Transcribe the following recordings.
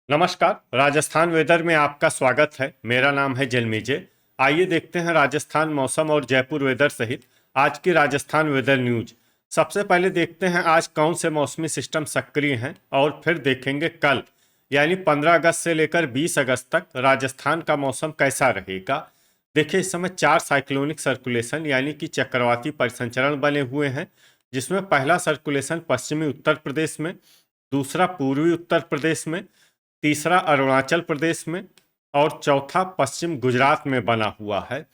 नमस्कार। राजस्थान वेदर में आपका स्वागत है। मेरा नाम है जन्मेजय। आइए देखते हैं राजस्थान मौसम और जयपुर वेदर सहित आज की राजस्थान वेदर न्यूज। सबसे पहले देखते हैं आज कौन से मौसमी सिस्टम सक्रिय हैं और फिर देखेंगे कल यानी 15 अगस्त से लेकर 20 अगस्त तक राजस्थान का मौसम कैसा रहेगा। देखिए, इस समय 4 साइक्लोनिक सर्कुलेशन यानी कि चक्रवाती परिसंचरण बने हुए हैं, जिसमें पहला सर्कुलेशन पश्चिमी उत्तर प्रदेश में, दूसरा पूर्वी उत्तर प्रदेश में, तीसरा अरुणाचल प्रदेश में और चौथा पश्चिम गुजरात में बना हुआ है।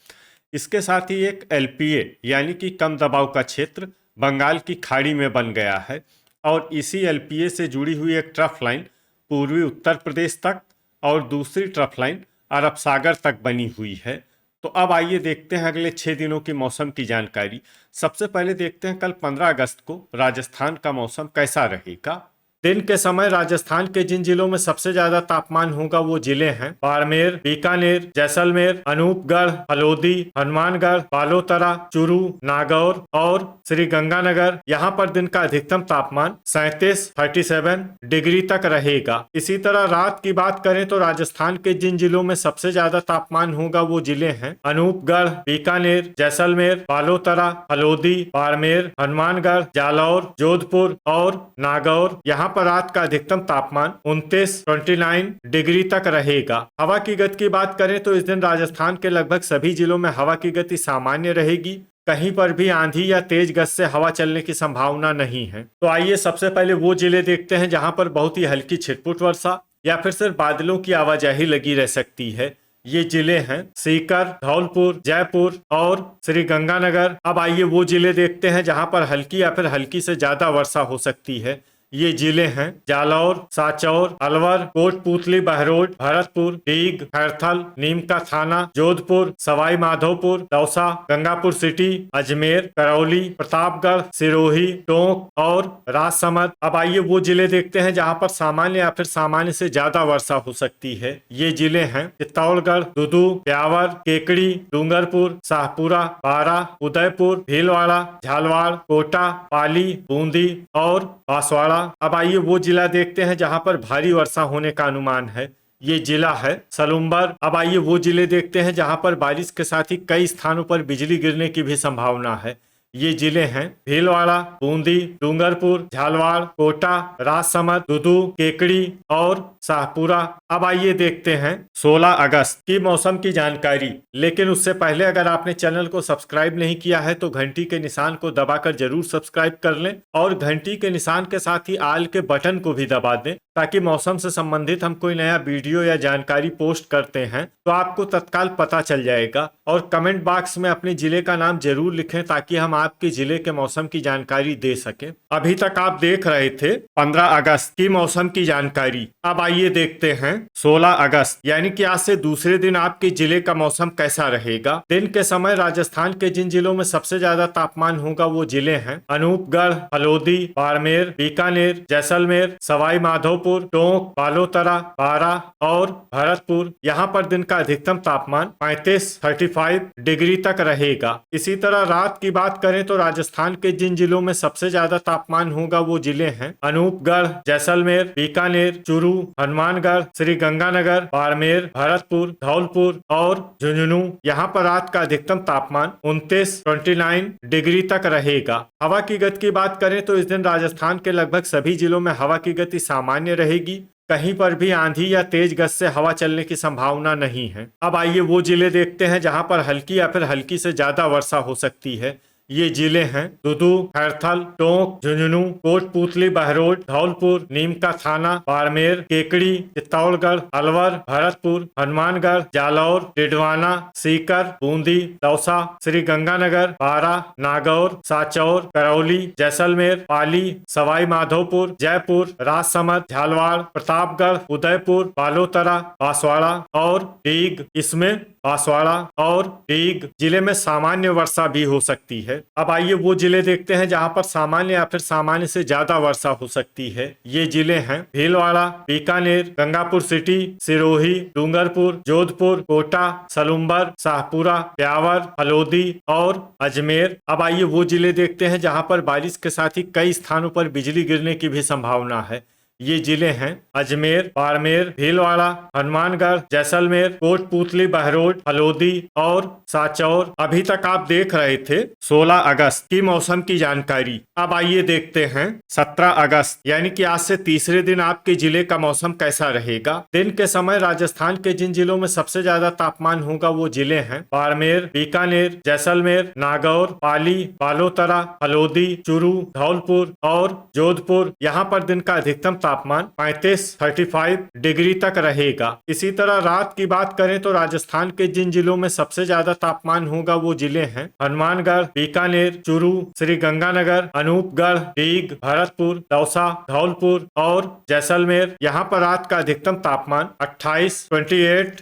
इसके साथ ही एक एलपीए यानी कि कम दबाव का क्षेत्र बंगाल की खाड़ी में बन गया है और इसी एलपीए से जुड़ी हुई एक ट्रफ लाइन पूर्वी उत्तर प्रदेश तक और दूसरी ट्रफ लाइन अरब सागर तक बनी हुई है। तो अब आइए देखते हैं अगले 6 दिनों की मौसम की जानकारी। सबसे पहले देखते हैं कल 15 अगस्त को राजस्थान का मौसम कैसा रहेगा। दिन के समय राजस्थान के जिन जिलों में सबसे ज्यादा तापमान होगा वो जिले हैं बाड़मेर, बीकानेर, जैसलमेर, अनूपगढ़, हल्द्वानी, हनुमानगढ़, बालोतरा, चूरू, नागौर और श्री गंगानगर। यहाँ पर दिन का अधिकतम तापमान 37 डिग्री तक रहेगा। इसी तरह रात की बात करें तो राजस्थान के जिन जिलों में सबसे ज्यादा तापमान होगा वो जिले हैं अनूपगढ़, बीकानेर, जैसलमेर, बालोतरा, हल्द्वानी, बाड़मेर, हनुमानगढ़, जालौर, जोधपुर और नागौर। यहाँ पर रात का अधिकतम तापमान 29 डिग्री तक रहेगा। हवा की गति की बात करें तो इस दिन राजस्थान के लगभग सभी जिलों में हवा की गति सामान्य रहेगी। कहीं पर भी आंधी या तेज गति से हवा चलने की संभावना नहीं है। तो आइए सबसे पहले वो जिले देखते हैं जहां पर बहुत ही हल्की छिटपुट वर्षा या फिर सिर्फ बादलों की आवाजाही लगी रह सकती है। ये जिले हैं सीकर, धौलपुर, जयपुर और श्री गंगानगर। अब आइए वो जिले देखते हैं जहां पर हल्की या फिर हल्की से ज्यादा वर्षा हो सकती है। ये जिले हैं जालौर, साचौर, अलवर, कोटपूतली, बहरोड, भरतपुर, डीग, खैरथल, नीमका थाना, जोधपुर, सवाई माधोपुर, दौसा, गंगापुर सिटी, अजमेर, करौली, प्रतापगढ़, सिरोही, टोंक और राजसमंद। अब आइए वो जिले देखते हैं जहां पर सामान्य या फिर सामान्य से ज्यादा वर्षा हो सकती है। ये जिले हैं चित्तौड़गढ़, दुदू, ब्यावर, केकड़ी, डूंगरपुर, शाहपुरा, बारा, उदयपुर, भीलवाड़ा, झालवाड़, कोटा, पाली, बूंदी और बांसवाड़ा। अब आइए वो जिला देखते हैं जहां पर भारी वर्षा होने का अनुमान है। ये जिला है सलुम्बर। अब आइए वो जिले देखते हैं जहां पर बारिश के साथ ही कई स्थानों पर बिजली गिरने की भी संभावना है। ये जिले हैं भीलवाड़ा, बूंदी, डूंगरपुर, झालवाड़, कोटा, राजसमंद, दुदू, केकड़ी और शाहपुरा। अब आइए देखते हैं 16 अगस्त की मौसम की जानकारी। लेकिन उससे पहले अगर आपने चैनल को सब्सक्राइब नहीं किया है तो घंटी के निशान को दबाकर जरूर सब्सक्राइब कर लें और घंटी के निशान के साथ ही आल के बटन को भी दबा दें ताकि मौसम से संबंधित हम कोई नया वीडियो या जानकारी पोस्ट करते हैं तो आपको तत्काल पता चल जाएगा। और कमेंट बॉक्स में अपने जिले का नाम जरूर लिखें ताकि हम आपके जिले के मौसम की जानकारी दे सकें। अभी तक आप देख रहे थे 15 अगस्त की मौसम की जानकारी। अब आइए देखते हैं 16 अगस्त यानी कि आज से दूसरे दिन आपके जिले का मौसम कैसा रहेगा। दिन के समय राजस्थान के जिन जिलों में सबसे ज्यादा तापमान होगा वो जिले हैं अनूपगढ़, हल्द्वानी, बाड़मेर, बीकानेर, जैसलमेर, सवाई माधोपुर, टोंक, बालोतरा, बारा और भरतपुर। यहाँ पर दिन का अधिकतम तापमान 35 डिग्री तक रहेगा। इसी तरह रात की बात करें तो राजस्थान के जिन जिलों में सबसे ज्यादा तापमान होगा वो जिले हैं अनूपगढ़, जैसलमेर, बीकानेर, चूरू, हनुमानगढ़, श्री गंगानगर, बाड़मेर, भरतपुर, धौलपुर और झुंझुनू। यहाँ पर रात का अधिकतम तापमान 29 डिग्री तक रहेगा। हवा की गति की बात करें तो इस दिन राजस्थान के लगभग सभी जिलों में हवा की गति सामान्य रहेगी। कहीं पर भी आंधी या तेज गति से हवा चलने की संभावना नहीं है। अब आइए वो जिले देखते हैं जहां पर हल्की या फिर हल्की से ज्यादा वर्षा हो सकती है। ये जिले हैं दुदू, खैरथल, टोंक, झुंझुनू, कोटपूतली, बहरोड, धौलपुर, नीमका थाना, बाड़मेर, केकड़ी, चित्तौड़गढ़, अलवर, भरतपुर, हनुमानगढ़, जालौर, डिडवाना, सीकर, बूंदी, दौसा, श्री गंगानगर, बारा, नागौर, साचौर, करौली, जैसलमेर, पाली, सवाई माधोपुर, जयपुर, राजसमंद, झालवाड़, प्रतापगढ़, उदयपुर, बालोतरा, बांसवाड़ा और डीग। इसमें बांसवाड़ा और डीग जिले में सामान्य वर्षा भी हो सकती है। अब आइए वो जिले देखते हैं जहां पर सामान्य या फिर सामान्य से ज्यादा वर्षा हो सकती है। ये जिले हैं भीलवाड़ा, बीकानेर, गंगापुर सिटी, सिरोही, डूंगरपुर, जोधपुर, कोटा, सलुम्बर, शाहपुरा, ब्यावर, हल्द्वानी और अजमेर। अब आइए वो जिले देखते हैं जहां पर बारिश के साथ ही कई स्थानों पर बिजली गिरने की भी संभावना है। ये जिले हैं अजमेर, बाड़मेर, भीलवाड़ा, हनुमानगढ़, जैसलमेर, कोटपूतली, बहरोड, हलोदी और सांचौर। अभी तक आप देख रहे थे 16 अगस्त की मौसम की जानकारी। अब आइए देखते हैं 17 अगस्त यानी कि आज से तीसरे दिन आपके जिले का मौसम कैसा रहेगा। दिन के समय राजस्थान के जिन जिलों में सबसे ज्यादा तापमान होगा वो जिले हैं बाड़मेर, बीकानेर, जैसलमेर, नागौर, पाली, बालोतरा, हलोदी, चूरू, धौलपुर और जोधपुर। यहाँ पर दिन का अधिकतम तापमान 35 डिग्री तक रहेगा। इसी तरह रात की बात करें तो राजस्थान के जिन जिलों में सबसे ज्यादा तापमान होगा वो जिले हैं हनुमानगढ़, बीकानेर, चूरू, श्री गंगानगर, अनूपगढ़, डीग, भरतपुर, दौसा, धौलपुर और जैसलमेर। यहाँ पर रात का अधिकतम तापमान 28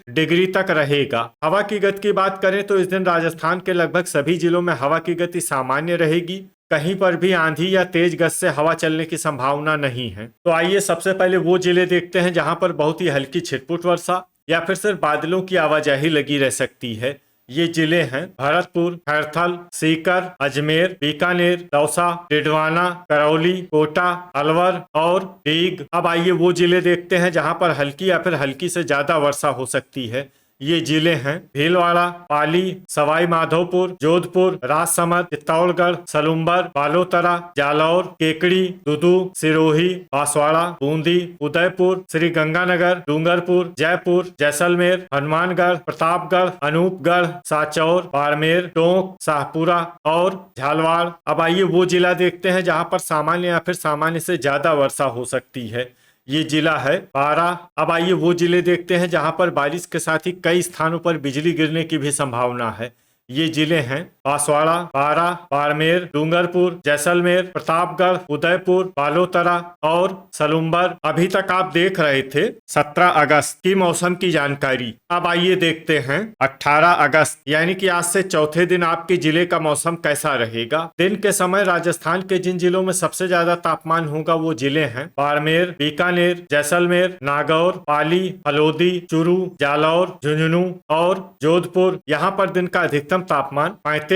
डिग्री तक रहेगा। हवा की गति की बात करें तो इस दिन राजस्थान के लगभग सभी जिलों में हवा की गति सामान्य रहेगी। कहीं पर भी आंधी या तेज गति से हवा चलने की संभावना नहीं है। तो आइए सबसे पहले वो जिले देखते हैं जहां पर बहुत ही हल्की छिटपुट वर्षा या फिर सिर्फ बादलों की आवाजाही लगी रह सकती है। ये जिले हैं भरतपुर, खैरथल, सीकर, अजमेर, बीकानेर, दौसा, डिडवाना, करौली, कोटा, अलवर और डीग। अब आइए वो जिले देखते हैं जहां पर हल्की या फिर हल्की से ज्यादा वर्षा हो सकती है। ये जिले हैं भीलवाड़ा, पाली, सवाई माधोपुर, जोधपुर, राजसमंद, चित्तौड़गढ़, सलुम्बर, बालोतरा, जालौर, केकड़ी, दुदू, सिरोही, बांसवाड़ा, बूंदी, उदयपुर, श्री गंगानगर, डूंगरपुर, जयपुर, जैसलमेर, हनुमानगढ़, प्रतापगढ़, अनूपगढ़, सांचौर, बाड़मेर, टोंक, शाहपुरा और झालवाड़। अब आइए वो जिला देखते हैं जहां पर सामान्य या फिर सामान्य से ज्यादा वर्षा हो सकती है। ये जिला है बारा। अब आइए वो जिले देखते हैं जहां पर बारिश के साथ ही कई स्थानों पर बिजली गिरने की भी संभावना है। ये जिले हैं बांसवाड़ा, बारा, बाड़मेर, डूंगरपुर, जैसलमेर, प्रतापगढ़, उदयपुर, बालोतरा और सलुम्बर। अभी तक आप देख रहे थे 17 अगस्त की मौसम की जानकारी। अब आइए देखते हैं 18 अगस्त यानी कि आज से चौथे दिन आपके जिले का मौसम कैसा रहेगा। दिन के समय राजस्थान के जिन जिलों में सबसे ज्यादा तापमान होगा वो जिले हैं बाड़मेर, बीकानेर, जैसलमेर, नागौर, पाली, हलोदी, चूरू, जालौर, झुंझुनू और जोधपुर। यहाँ पर दिन का अधिकतम तापमान 35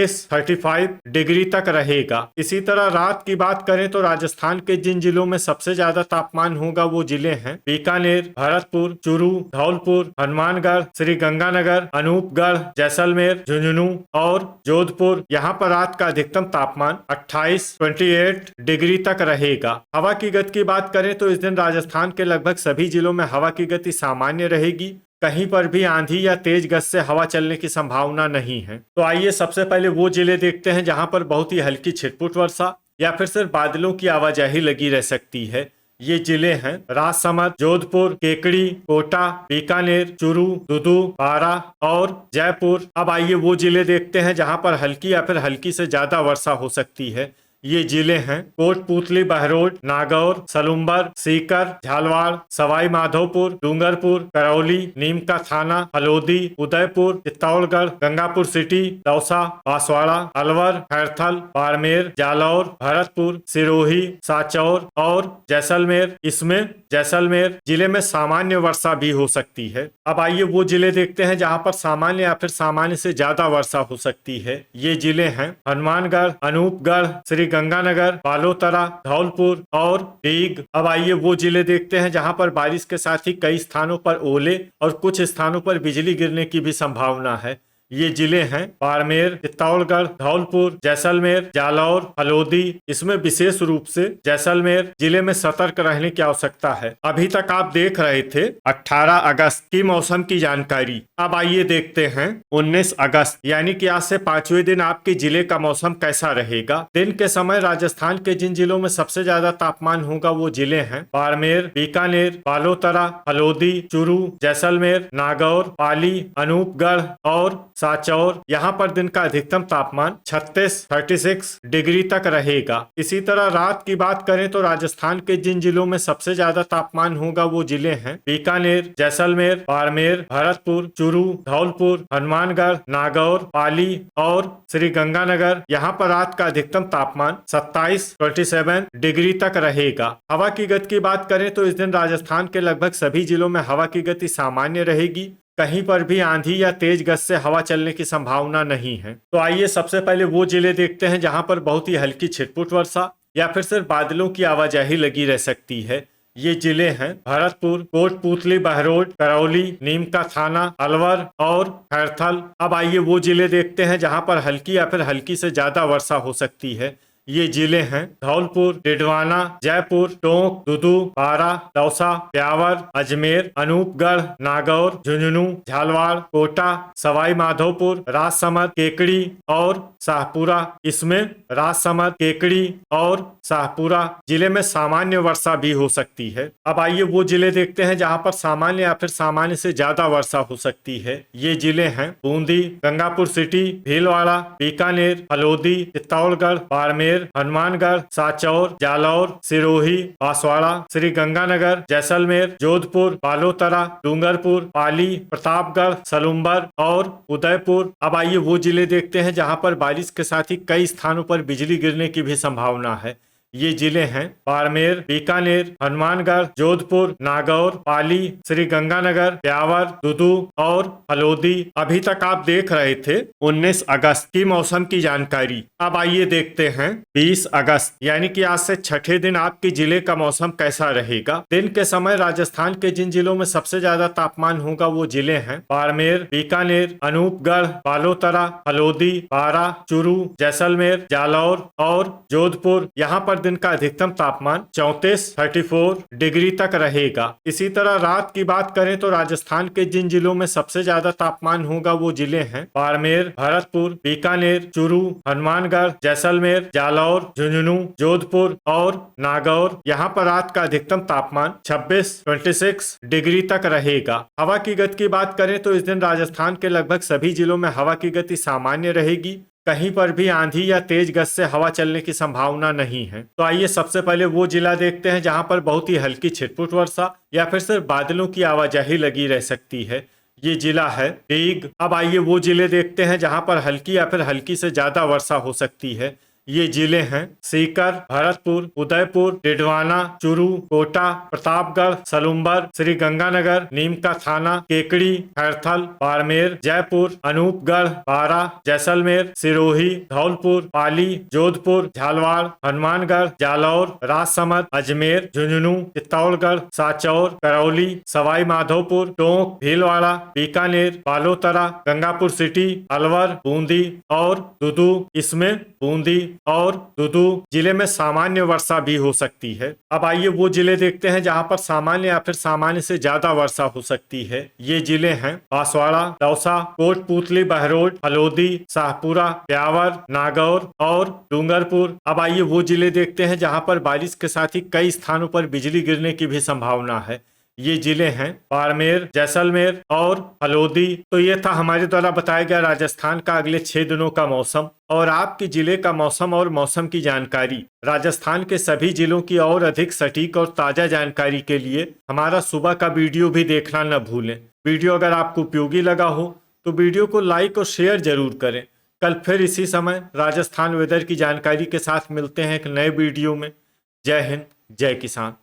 डिग्री तक रहेगा। इसी तरह रात की बात करें तो राजस्थान के जिन जिलों में सबसे ज्यादा तापमान होगा वो जिले हैं बीकानेर, भरतपुर, चूरू, धौलपुर, हनुमानगढ़, श्री गंगानगर, अनूपगढ़, जैसलमेर, झुंझुनू और जोधपुर। यहाँ पर रात का अधिकतम तापमान 28 डिग्री तक रहेगा। हवा की गति की बात करें तो इस दिन राजस्थान के लगभग सभी जिलों में हवा की गति सामान्य रहेगी। कहीं पर भी आंधी या तेज गति से हवा चलने की संभावना नहीं है। तो आइए सबसे पहले वो जिले देखते हैं जहां पर बहुत ही हल्की छिटपुट वर्षा या फिर सिर्फ बादलों की आवाजाही लगी रह सकती है। ये जिले हैं राजसमंद, जोधपुर, केकड़ी, कोटा, बीकानेर, चूरू, दुदू, बारा और जयपुर। अब आइए वो जिले देखते हैं जहां पर हल्की या फिर हल्की से ज्यादा वर्षा हो सकती है। ये जिले हैं कोटपूतली, बहरोड, नागौर, सलुम्बर, सीकर, झालवाड़, सवाई माधोपुर, डूंगरपुर, करौली, नीमका थाना, हलोदी, उदयपुर, चित्तौड़गढ़, गंगापुर सिटी, दौसा, बांसवाड़ा, अलवर, खैरथल, बाड़मेर, जालौर, भरतपुर, सिरोही, सांचौर और जैसलमेर। इसमें जैसलमेर जिले में सामान्य वर्षा भी हो सकती है। अब आइए वो जिले देखते हैं जहां पर सामान्य या फिर सामान्य से ज्यादा वर्षा हो सकती है। ये जिले हैं हनुमानगढ़, अनूपगढ़, श्री गंगानगर, बालोतरा, धौलपुर और डीग। अब आइए वो जिले देखते हैं जहां पर बारिश के साथ ही कई स्थानों पर ओले और कुछ स्थानों पर बिजली गिरने की भी संभावना है। ये जिले हैं बाड़मेर, चित्तौड़गढ़, धौलपुर, जैसलमेर, जालौर, हलोदी। इसमें विशेष रूप से जैसलमेर जिले में सतर्क रहने की आवश्यकता है। अभी तक आप देख रहे थे 18 अगस्त की मौसम की जानकारी। अब आइए देखते हैं 19 अगस्त यानी कि आज से 5वें दिन आपके जिले का मौसम कैसा रहेगा। दिन के समय राजस्थान के जिन जिलों में सबसे ज्यादा तापमान होगा वो जिले हैं बाड़मेर, बीकानेर, बालोतरा, हलोदी, चूरू, जैसलमेर, नागौर, पाली, अनूपगढ़ और सांचौर। यहाँ पर दिन का अधिकतम तापमान 36 डिग्री तक रहेगा। इसी तरह रात की बात करें तो राजस्थान के जिन जिलों में सबसे ज्यादा तापमान होगा वो जिले हैं बीकानेर, जैसलमेर, बाड़मेर, भरतपुर, चूरू, धौलपुर, हनुमानगढ़, नागौर, पाली और श्री गंगानगर। यहाँ पर रात का अधिकतम तापमान 27 डिग्री तक रहेगा। हवा की गति की बात करें तो इस दिन राजस्थान के लगभग सभी जिलों में हवा की गति सामान्य रहेगी। कहीं पर भी आंधी या तेज गति से हवा चलने की संभावना नहीं है। तो आइए सबसे पहले वो जिले देखते हैं जहां पर बहुत ही हल्की छिटपुट वर्षा या फिर सिर्फ बादलों की आवाजाही लगी रह सकती है। ये जिले हैं भरतपुर, कोटपूतली, बहरोड, करौली, नीम का थाना, अलवर और खैरथल। अब आइए वो जिले देखते हैं जहां पर हल्की या फिर हल्की से ज्यादा वर्षा हो सकती है। ये जिले हैं धौलपुर, डिडवाना, जयपुर, टोंक, दुदू, बारा, दौसा, ब्यावर, अजमेर, अनूपगढ़, नागौर, झुंझुनू, झालवाड़, कोटा, सवाई माधोपुर, राजसमंद, केकड़ी और शाहपुरा। इसमें राजसमंद, केकड़ी और शाहपुरा जिले में सामान्य वर्षा भी हो सकती है। अब आइए वो जिले देखते हैं जहां पर सामान्य या फिर सामान्य से ज्यादा वर्षा हो सकती है। ये जिले हैं बूंदी, गंगापुर सिटी, भीलवाड़ा, बीकानेर, हलोदी, चित्तौड़गढ़, बाड़मेर, हनुमानगढ़, साचौर, जालौर, सिरोही, बांसवाड़ा, श्री गंगानगर, जैसलमेर, जोधपुर, बालोतरा, डूंगरपुर, पाली, प्रतापगढ़, सलुम्बर और उदयपुर। अब आइए वो जिले देखते हैं जहां पर बारिश के साथ ही कई स्थानों पर बिजली गिरने की भी संभावना है। ये जिले हैं बाड़मेर, बीकानेर, हनुमानगढ़, जोधपुर, नागौर, पाली, श्री गंगानगर, ब्यावर, दुदू और हलोदी। अभी तक आप देख रहे थे 19 अगस्त की मौसम की जानकारी। अब आइए देखते हैं 20 अगस्त यानी कि आज से छठे दिन आपके जिले का मौसम कैसा रहेगा। दिन के समय राजस्थान के जिन जिलों में सबसे ज्यादा तापमान होगा वो जिले हैं बाड़मेर, बीकानेर, अनूपगढ़, बालोतरा, हलोदी, बारा, चूरू, जैसलमेर, जालौर और जोधपुर। यहाँ पर दिन का अधिकतम तापमान 34 डिग्री तक रहेगा। इसी तरह रात की बात करें तो राजस्थान के जिन जिलों में सबसे ज्यादा तापमान होगा वो जिले हैं बाड़मेर, भरतपुर, बीकानेर, चूरू, हनुमानगढ़, जैसलमेर, जालौर, झुंझुनू, जोधपुर और नागौर। यहाँ पर रात का अधिकतम तापमान 26 डिग्री तक रहेगा। हवा की गति की बात करें तो इस दिन राजस्थान के लगभग सभी जिलों में हवा की गति सामान्य रहेगी। कहीं पर भी आंधी या तेज गति से हवा चलने की संभावना नहीं है। तो आइए सबसे पहले वो जिला देखते हैं जहां पर बहुत ही हल्की छिटपुट वर्षा या फिर सिर्फ बादलों की आवाजाही लगी रह सकती है। ये जिला है डीग। अब आइए वो जिले देखते हैं जहां पर हल्की या फिर हल्की से ज्यादा वर्षा हो सकती है। ये जिले हैं सीकर, भरतपुर, उदयपुर, डिडवाना, चूरू, कोटा, प्रतापगढ़, सलुम्बर, श्री गंगानगर, नीम का थाना, केकड़ी, खैरथल, बाड़मेर, जयपुर, अनूपगढ़, बारा, जैसलमेर, सिरोही, धौलपुर, पाली, जोधपुर, झालवाड़, हनुमानगढ़, जालौर, राजसमंद, अजमेर, झुंझुनू, चित्तौड़गढ़, साचौर, करौली, सवाई माधोपुर, टोंक, भीलवाड़ा, बीकानेर, बालोतरा, गंगापुर सिटी, अलवर, बूंदी और दुदू। इसमें बूंदी और दुदू जिले में सामान्य वर्षा भी हो सकती है। अब आइए वो जिले देखते हैं जहां पर सामान्य या फिर सामान्य से ज्यादा वर्षा हो सकती है। ये जिले हैं बांसवाड़ा, दौसा, कोटपूतली, बहरोड, हलोदी, शाहपुरा, ब्यावर, नागौर और डूंगरपुर। अब आइए वो जिले देखते हैं जहां पर बारिश के साथ ही कई स्थानों पर बिजली गिरने की भी संभावना है। ये जिले हैं बाड़मेर, जैसलमेर और हलोदी। तो ये था हमारे द्वारा बताया गया राजस्थान का अगले 6 दिनों का मौसम और आपके जिले का मौसम और मौसम की जानकारी। राजस्थान के सभी जिलों की और अधिक सटीक और ताजा जानकारी के लिए हमारा सुबह का वीडियो भी देखना न भूलें। वीडियो अगर आपको उपयोगी लगा हो तो वीडियो को लाइक और शेयर जरूर करें। कल फिर इसी समय राजस्थान वेदर की जानकारी के साथ मिलते हैं एक नए वीडियो में। जय हिंद, जय किसान।